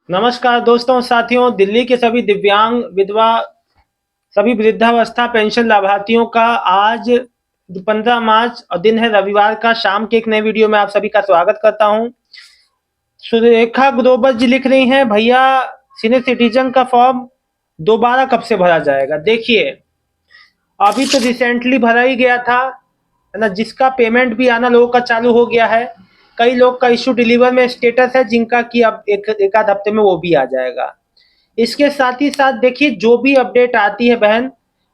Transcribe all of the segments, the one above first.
नमस्कार दोस्तों साथियों, दिल्ली के सभी दिव्यांग, विधवा, सभी वृद्धावस्था पेंशन लाभार्थियों का आज 15 मार्च और दिन है रविवार का शाम के एक नए वीडियो में आप सभी का स्वागत करता हूं। सुरेखा ग्रोवर जी लिख रही हैं, भैया सीनियर सिटीजन का फॉर्म दोबारा कब से भरा जाएगा। देखिए, अभी तो रिसेंटली भरा ही गया था, है ना, जिसका पेमेंट भी आना लोगों का चालू हो गया है। कई लोग का इशू डिलीवर में स्टेटस है, जिनका कि अब एक आध हफ्ते में वो भी आ जाएगा। इसके साथ ही साथ देखिए, जो भी अपडेट आती है बहन,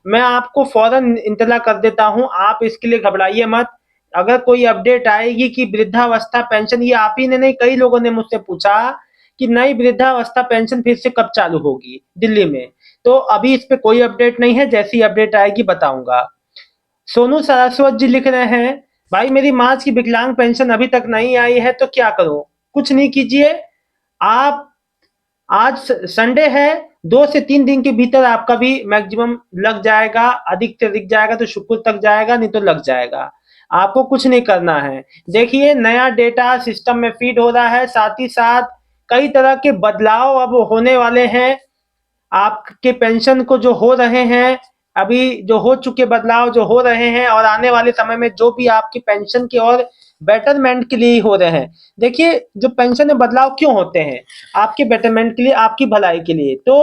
मैं आपको फौरन इत्तला कर देता हूं। आप इसके लिए घबराइए मत। अगर कोई अपडेट आएगी कि वृद्धावस्था पेंशन, ये आप ही ने नहीं, कई लोगों ने मुझसे पूछा कि नई वृद्धावस्था पेंशन फिर से कब चालू होगी दिल्ली में। तो अभी इस पे कोई अपडेट नहीं है, जैसी अपडेट आएगी बताऊंगा। सोनू सारस्वत जी लिख रहे हैं, भाई मेरी मार्च की विकलांग पेंशन अभी तक नहीं आई है, तो क्या करूं। कुछ नहीं कीजिए आप। आज संडे है, 2 से 3 दिन के भीतर आपका भी मैक्सिमम लग जाएगा। अधिक से अधिक जाएगा तो शुक्र तक जाएगा, नहीं तो लग जाएगा। आपको कुछ नहीं करना है। देखिए, नया डेटा सिस्टम में फीड हो रहा है, साथ ही साथ कई तरह के बदलाव अब होने वाले हैं। आपके पेंशन को जो हो रहे हैं, अभी जो हो चुके बदलाव जो हो रहे हैं, और आने वाले समय में जो भी आपकी पेंशन की और बेटरमेंट के लिए हो रहे हैं। देखिए, जो पेंशन में बदलाव क्यों होते हैं, आपके बेटरमेंट के लिए, आपकी भलाई के लिए। तो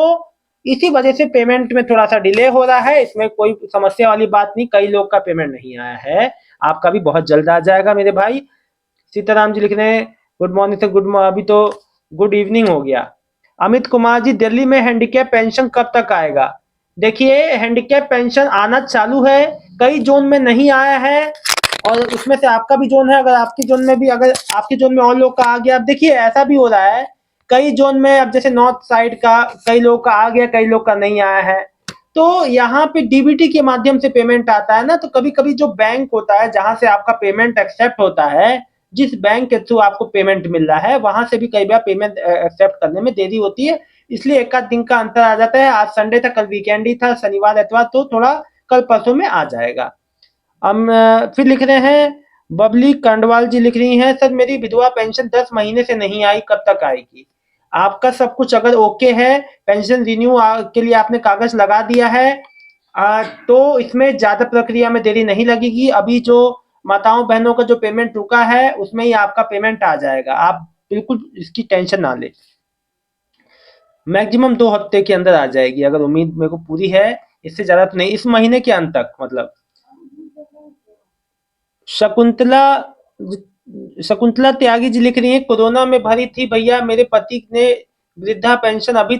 इसी वजह से पेमेंट में थोड़ा सा डिले हो रहा है। इसमें कोई समस्या वाली बात नहीं। कई लोग का पेमेंट नहीं आया है, आपका भी बहुत जल्द आ जाएगा मेरे भाई। सीताराम जी लिख रहे हैं, गुड मॉर्निंग से अभी तो गुड इवनिंग हो गया। अमित कुमार जी, दिल्ली में हैंडीकैप पेंशन कब तक आएगा। देखिए, हैंडीकैप पेंशन आना चालू है, कई जोन में नहीं आया है, और उसमें से आपका भी जोन है। अगर आपकी जोन में भी, अगर आपकी जोन में और लोग का आ गया। अब देखिए, ऐसा भी हो रहा है कई जोन में, अब जैसे नॉर्थ साइड का कई लोग का आ गया, कई लोग का नहीं आया है। तो यहाँ पे डीबीटी के माध्यम से पेमेंट आता है ना, तो कभी कभी जो बैंक होता है जहां से आपका पेमेंट एक्सेप्ट होता है, जिस बैंक के थ्रू आपको पेमेंट मिल रहा है, वहां से भी कई बार पेमेंट एक्सेप्ट करने में देरी होती है। इसलिए एक आध दिन का अंतर आ जाता है। आज संडे था, कल वीकेंड ही था, शनिवार एतवार, तो थोड़ा कल परसों में आ जाएगा। हम फिर लिख रहे हैं, बबली कंडवाल जी लिख रही हैं, सर मेरी विधवा पेंशन 10 महीने से नहीं आई, कब तक आएगी। आपका सब कुछ अगर ओके है, पेंशन रिन्यू के लिए आपने कागज लगा दिया है, तो इसमें ज्यादा प्रक्रिया में देरी नहीं लगेगी। अभी जो माताओं बहनों का जो पेमेंट रुका है, उसमें ही आपका पेमेंट आ जाएगा। आप बिल्कुल इसकी टेंशन ना ले। मैक्सिमम 2 हफ्ते के अंदर आ जाएगी, अगर उम्मीद मेरे को पूरी है। इससे ज्यादा तो नहीं, इस महीने के अंत तक मतलब। शकुंतला शकुंतला त्यागी जी लिख रही है, कोरोना में भरी थी भैया, मेरे पति ने वृद्धा पेंशन अभी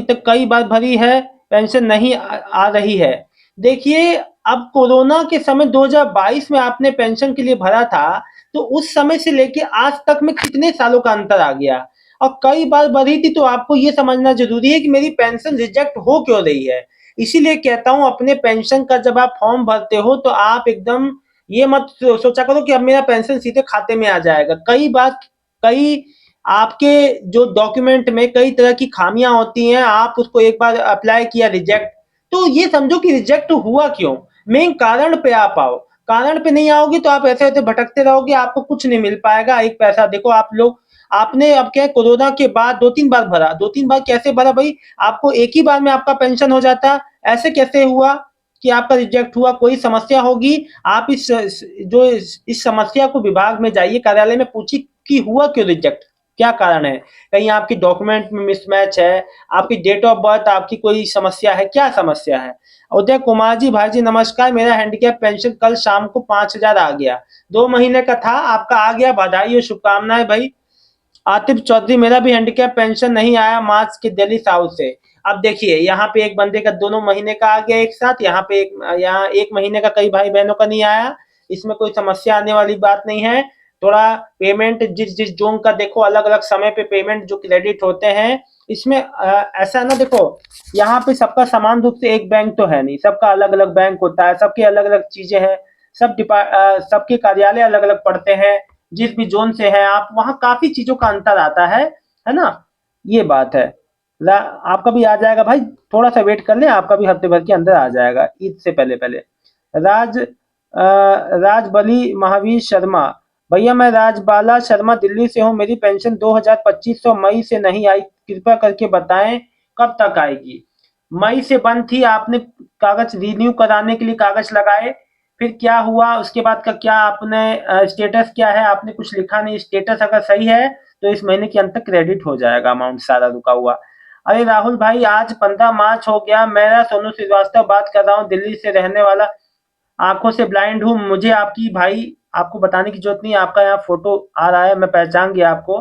तक कई बार भरी है, पेंशन नहीं आ रही है। देखिए, अब कोरोना के समय 2022 में आपने पेंशन के लिए भरा था, तो उस समय से लेके आज तक में कितने सालों का अंतर आ गया। और कई बार भरी थी, तो आपको ये समझना जरूरी है कि मेरी पेंशन रिजेक्ट हो क्यों रही है। इसीलिए कहता हूं, अपने पेंशन का जब आप फॉर्म भरते हो, तो आप एकदम ये मत सोचा करो कि अब मेरा पेंशन सीधे खाते में आ जाएगा। कई बार कई आपके जो डॉक्यूमेंट में कई तरह की खामियां होती हैं, आप उसको एक बार अप्लाई किया, रिजेक्ट, तो ये समझो कि रिजेक्ट हुआ क्यों। मेन कारण पे आप आओ। कारण पे नहीं आओगे तो आप ऐसे ऐसे भटकते रहोगे, आपको कुछ नहीं मिल पाएगा। एक पैसा देखो, आप लोग, आपने अब क्या, कोरोना के बाद 2 3 बार भरा, 2 3 बार कैसे भरा भाई। आपको एक ही बार में आपका पेंशन हो जाता, ऐसे कैसे हुआ कि आपका रिजेक्ट हुआ। कोई समस्या होगी, आप इस समस्या को विभाग में जाइए, कार्यालय में पूछिए कि हुआ क्यों रिजेक्ट, क्या कारण है। कहीं आपकी डॉक्यूमेंट में मिसमैच है, आपकी डेट ऑफ बर्थ, आपकी कोई समस्या है, क्या समस्या है। उदय कुमार जी, भाई जी नमस्कार, मेरा हैंडीकैप पेंशन कल शाम को 5,000 आ गया, 2 महीने का था, आपका आ गया, बधाई और शुभकामनाएं भाई। आतिफ चौधरी, मेरा भी हैंडीकैप पेंशन नहीं आया मार्च के दिल्ली साउथ से। अब देखिए, यहाँ पे एक बंदे का दोनों महीने का आ गया एक साथ, यहाँ 1 महीने का कई भाई बहनों का नहीं आया। इसमें कोई समस्या आने वाली बात नहीं है। थोड़ा पेमेंट जिस जिस जोन का देखो, अलग अलग समय पे पेमेंट जो क्रेडिट होते हैं। इसमें ऐसा ना देखो, यहाँ पे सबका समान रूप से एक बैंक तो है नहीं, सबका अलग अलग बैंक होता है, सबकी अलग अलग चीजें हैं। सबके कार्यालय अलग अलग पड़ते हैं। जिस भी जोन से हैं आप, वहाँ काफी चीजों का अंतर आता है ना। ये बात है। आपका भी आ जाएगा भाई, थोड़ा सा वेट कर लें, आपका भी हफ्ते भर के अंदर आ जाएगा, ईद से पहले पहले। राज राजबली महावीर शर्मा, भैया मैं राजबाला शर्मा दिल्ली से हूँ, मेरी पेंशन 2025 मई से नहीं आई, कृपया करके बताएं कब तक आएगी। मई से बंद थी, आपने कागज रिन्यू कराने के लिए कागज लगाए, फिर क्या हुआ उसके बाद का क्या आपने स्टेटस क्या है, आपने कुछ लिखा नहीं। स्टेटस अगर सही है तो इस महीने के अंत तक क्रेडिट हो जाएगा अमाउंट सारा रुका हुआ। अरे राहुल भाई आज 15 मार्च हो गया, मैं सोनू श्रीवास्तव बात कर रहा हूँ, दिल्ली से रहने वाला, आंखों से ब्लाइंड हूँ। मुझे आपकी भाई आपको बताने की जरूरत नहीं, आपका यहाँ फोटो आ रहा है, मैं पहचान गया आपको।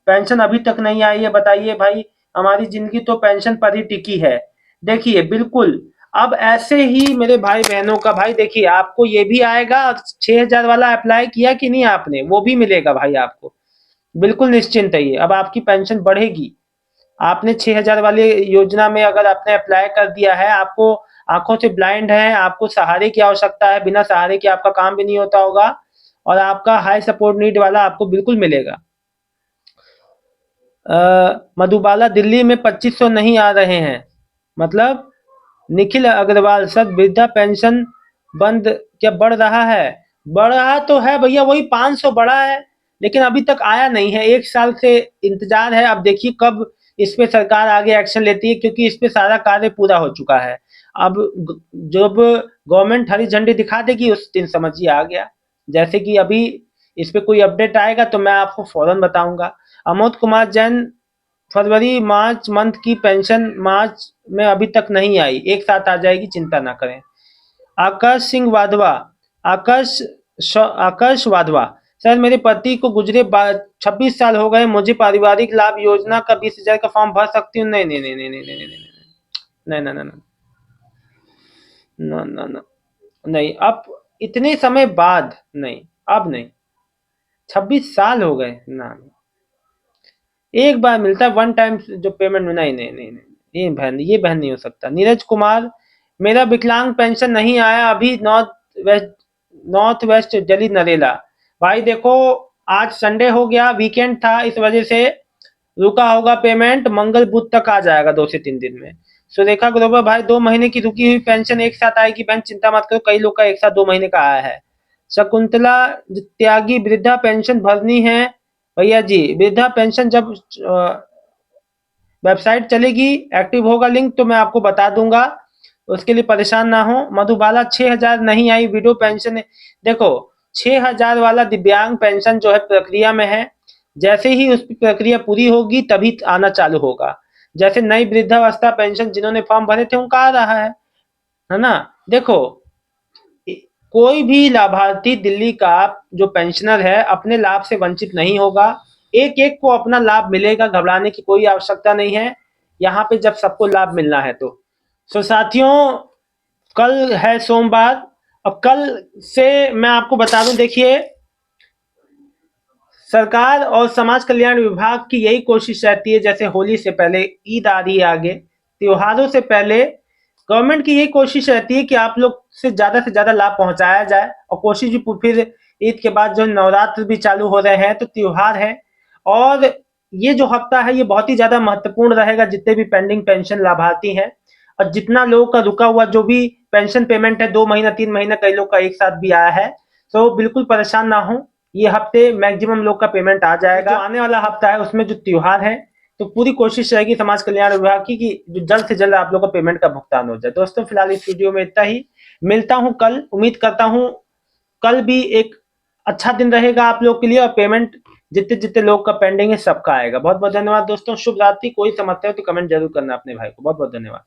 पेंशन अभी तक नहीं आई है, बताइए भाई, हमारी जिंदगी तो पेंशन पर ही टिकी है। देखिए बिल्कुल, अब ऐसे ही मेरे भाई बहनों का, भाई देखिए आपको ये भी आएगा, 6,000 वाला अप्लाई किया कि नहीं आपने, वो भी मिलेगा भाई आपको, बिल्कुल निश्चिंत रहिए, अब आपकी पेंशन बढ़ेगी। आपने 6,000 वाली योजना में अगर आपने अप्लाई कर दिया है, आपको आंखों से ब्लाइंड है, आपको सहारे की आवश्यकता है, बिना सहारे के आपका काम भी नहीं होता होगा, और आपका हाई सपोर्ट नीड वाला आपको बिल्कुल मिलेगा। मधुबाला दिल्ली में 2500 नहीं आ रहे हैं, मतलब निखिल अग्रवाल सर वृद्धा पेंशन बंद क्या बढ़ रहा है? बढ़ रहा तो है भैया, वही 500 बढ़ा है, लेकिन अभी तक आया नहीं है, 1 साल से इंतजार है। अब देखिए कब इस पे सरकार आगे एक्शन लेती है, क्योंकि इस पे सारा कार्य पूरा हो चुका है। अब जब गवर्नमेंट हरी झंडी दिखा देगी उस दिन समझिए आ गया। जैसे कि अभी इस पे कोई अपडेट आएगा तो मैं आपको फौरन बताऊंगा। अमोद कुमार जैन, फरवरी मार्च मंथ की पेंशन मार्च में अभी तक नहीं आई, एक साथ आ जाएगी, चिंता ना करें। आकाश सिंह वाधवा, आकाश आकाश वाधवा, सर मेरे पति को गुजरे 26 साल हो गए, मुझे पारिवारिक लाभ योजना का 20,000 का फॉर्म भर सकती हूँ? नहीं नहीं नहीं नहीं नहीं नहीं नहीं नहीं नहीं नहीं नहीं नहीं नहीं, अब इतने समय बाद नहीं, अब नहीं, 26 साल हो गए ना, एक बार मिलता है वन टाइम जो पेमेंट में, नहीं नहीं नहीं नहीं, ये बहन नहीं हो सकता। नीरज कुमार, मेरा विकलांग पेंशन नहीं आया अभी, नॉर्थ वेस्ट दिल्ली नरेला। भाई देखो आज संडे हो गया, वीकेंड था, इस वजह से रुका होगा पेमेंट, मंगल बुध तक आ जाएगा, 2 से 3 दिन में। सुरेखा ग्रोवर भाई 2 महीने की रुकी हुई पेंशन एक साथ आएगी, बहन चिंता मत करो, कई लोग का एक साथ 2 महीने का आया है। शकुंतला त्यागी, वृद्धा पेंशन भरनी है भैया जी, वृद्धा पेंशन जब वेबसाइट चलेगी, एक्टिव होगा लिंक, तो मैं आपको बता दूंगा, उसके लिए परेशान ना हो। मधुबाला 6,000 नहीं आई, विडो पेंशन देखो 6,000 वाला दिव्यांग पेंशन जो है प्रक्रिया में है, जैसे ही उसकी प्रक्रिया पूरी होगी तभी आना चालू होगा। जैसे नई वृद्धावस्था पेंशन जिन्होंने फॉर्म भरे थे उनका आ रहा है ना। देखो कोई भी लाभार्थी दिल्ली का जो पेंशनर है अपने लाभ से वंचित नहीं होगा, एक एक को अपना लाभ मिलेगा, घबराने की कोई आवश्यकता नहीं है यहाँ पे, जब सबको लाभ मिलना है तो साथियों कल है सोमवार, अब कल से मैं आपको बता दूं, देखिए सरकार और समाज कल्याण विभाग की यही कोशिश रहती है, जैसे होली से पहले ईद आ रही है, आगे त्योहारों से पहले गवर्नमेंट की यही कोशिश रहती है कि आप लोग से ज्यादा लाभ पहुंचाया जाए, और कोशिश भी फिर ईद के बाद जो नवरात्र भी चालू हो रहे हैं तो त्योहार है, और ये जो हफ्ता है ये बहुत ही ज्यादा महत्वपूर्ण रहेगा, जितने भी पेंडिंग पेंशन लाभार्थी हैं, और जितना लोगों का रुका हुआ जो भी पेंशन पेमेंट है, 2 महीना 3 महीना कई लोग का एक साथ भी आया है, तो बिल्कुल परेशान ना हो, ये हफ्ते मैक्सिमम लोग का पेमेंट आ जाएगा। जो आने वाला हफ्ता है उसमें जो त्योहार है, तो पूरी कोशिश रहेगी समाज कल्याण विभाग की कि जो जल्द से जल्द आप लोगों को पेमेंट का भुगतान हो जाए। दोस्तों फिलहाल इस वीडियो में इतना ही, मिलता हूं कल, उम्मीद करता हूं कल भी एक अच्छा दिन रहेगा आप लोग के लिए, और पेमेंट जितने जितने लोग का पेंडिंग है सबका आएगा। बहुत बहुत धन्यवाद दोस्तों, शुभ रात्रि। कोई समस्या हो तो कमेंट जरूर करना अपने भाई को। बहुत बहुत धन्यवाद।